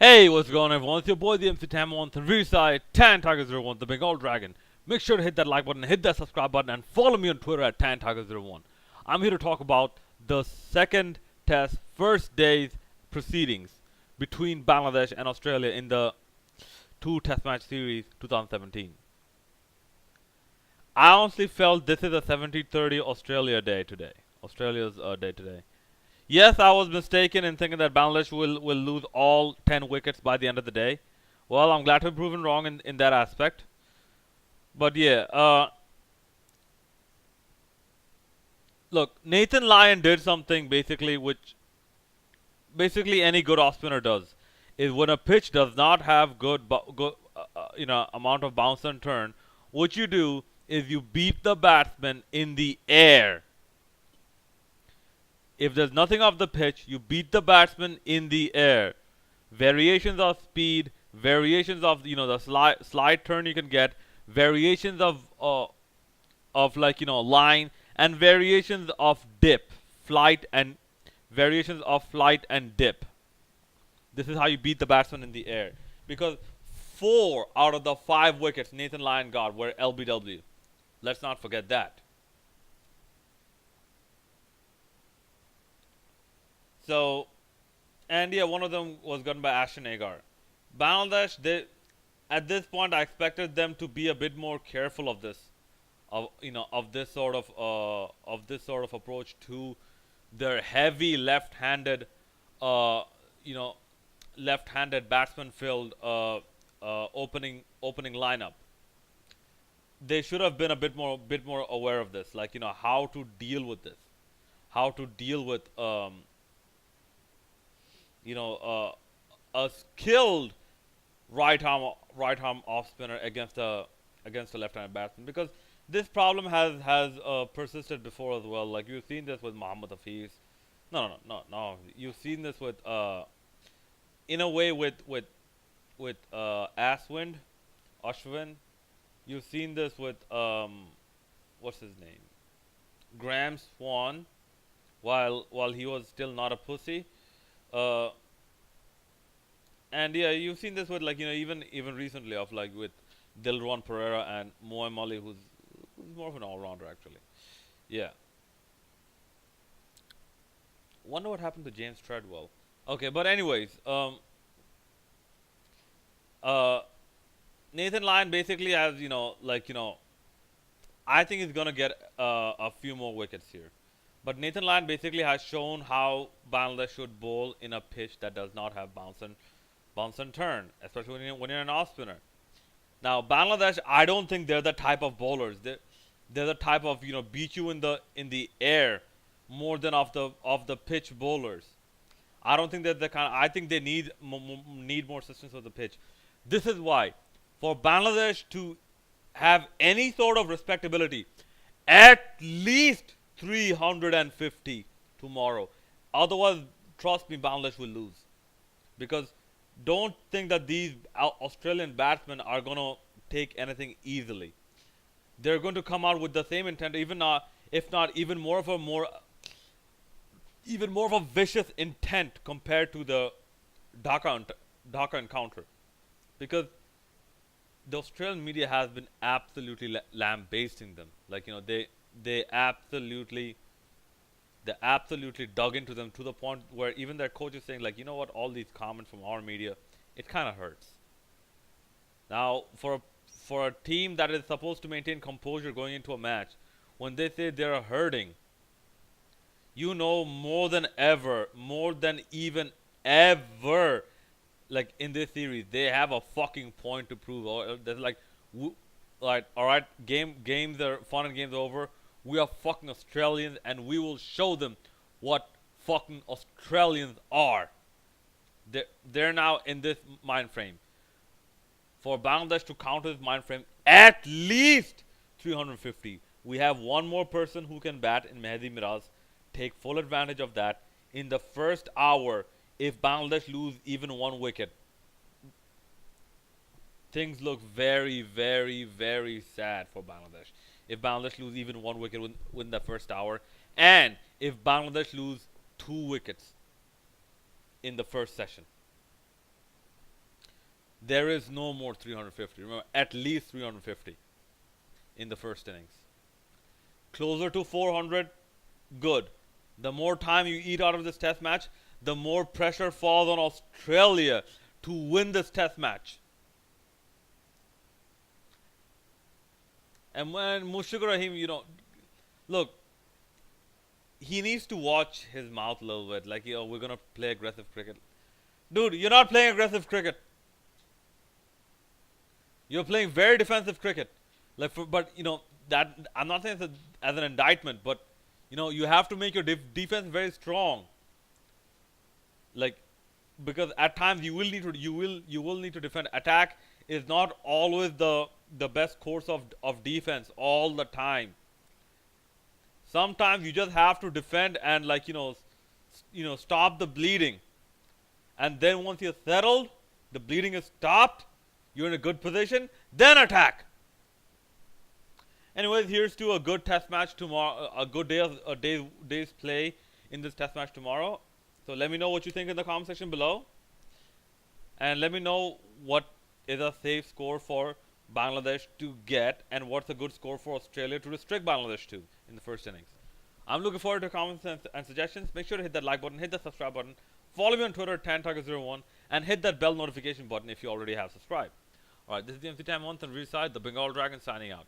Hey, what's going on, everyone? It's your boy, the MC Tamon, on the side, Tan Tiger 01, the Bengal Dragon. Make sure to hit that like button, hit that subscribe button, and follow me on Twitter at Tan Tiger 01. I'm here to talk about the second test, first day's proceedings between Bangladesh and Australia in the two test match series 2017. I honestly felt this is a 70-30 Australia day today. Australia's day today. Yes, I was mistaken in thinking that Bangladesh will lose all 10 wickets by the end of the day. Well, I'm glad to be proven wrong in that aspect. But yeah, look, Nathan Lyon did something basically any good off spinner does. Is when a pitch does not have good amount of bounce and turn, what you do is you beat the batsman in the air. If there's nothing off the pitch, you beat the batsman in the air. Variations of speed, variations of the slide turn you can get, variations of line, and variations of dip, flight and variations of flight and dip. This is how you beat the batsman in the air. Because 4 out of the 5 wickets Nathan Lyon got were LBW. Let's not forget that. So, and yeah, one of them was gotten by Ashton Agar. Bangladesh, at this point, I expected them to be a bit more careful of this, of this sort of approach to their heavy left-handed, uh, you know, left-handed batsman-filled opening lineup. They should have been a bit more aware of this, like how to deal with this, how to deal with you know, a skilled right arm off spinner against a left-handed batsman, because this problem has persisted before as well. Like you've seen this with Muhammad Hafiz. No. You've seen this with in a way with Aswind, Ashwin. You've seen this with what's his name, Graham Swan, while he was still not a pussy. Uh, and yeah, you've seen this with even recently of like with Dilron Pereira and Moem Ali, who's more of an all-rounder actually. Yeah. Wonder what happened to James Treadwell. Okay, but anyways, uh, Nathan Lyon basically has I think he's gonna get a few more wickets here. But Nathan Lyon basically has shown how Bangladesh should bowl in a pitch that does not have bounce and turn, especially when you're an off spinner. Now Bangladesh, I don't think they're the type of bowlers. They're the type of beat you in the air more than off the pitch bowlers. I don't think they're the kind. I think they need more assistance with the pitch. This is why, for Bangladesh to have any sort of respectability, at least 350 tomorrow. Otherwise, trust me, Bangladesh will lose. Because don't think that these Australian batsmen are going to take anything easily. They're going to come out with the same intent, even not, if not even more of a vicious intent compared to the Dhaka encounter. Because the Australian media has been absolutely lambasting them. Like they absolutely dug into them to the point where even their coach is saying like, what, all these comments from our media, it kind of hurts. Now for a team that is supposed to maintain composure going into a match, when they say they're hurting, more than ever, more than even ever, like in this series, they have a fucking point to prove. Or there's like, all right, games are fun and games are over. We are fucking Australians, and we will show them what fucking Australians are. They're now in this mind frame. For Bangladesh to counter this mind frame, at least 350. We have one more person who can bat in Mehdi Miraz. Take full advantage of that. In the first hour, if Bangladesh lose even one wicket, things look very, very, very sad for Bangladesh. If Bangladesh lose even one wicket within the first hour, and if Bangladesh lose 2 wickets in the first session. There is no more 350. Remember, at least 350 in the first innings. Closer to 400, good. The more time you eat out of this test match, the more pressure falls on Australia to win this test match. And when Mushfiqur Rahim, look, he needs to watch his mouth a little bit. Like, we're going to play aggressive cricket. Dude, you're not playing aggressive cricket. You're playing very defensive cricket. But that I'm not saying it as an indictment, but you have to make your defense very strong. Like, because at times you will need to defend. Attack is not always the best course of defense all the time. Sometimes you just have to defend and stop the bleeding. And then once you're settled, the bleeding is stopped, you're in a good position, then attack. Anyways, here's to a good test match tomorrow, a good day's play in this test match tomorrow. So let me know what you think in the comment section below. And let me know what is a safe score for Bangladesh to get and what's a good score for Australia to restrict Bangladesh to in the first innings. I'm looking forward to comments and suggestions. Make sure to hit that like button, hit the subscribe button. Follow me on Twitter, TanTiger01, and hit that bell notification button if you already have subscribed. Alright, this is the MC Time 1 on Reside, the Bengal Dragon signing out.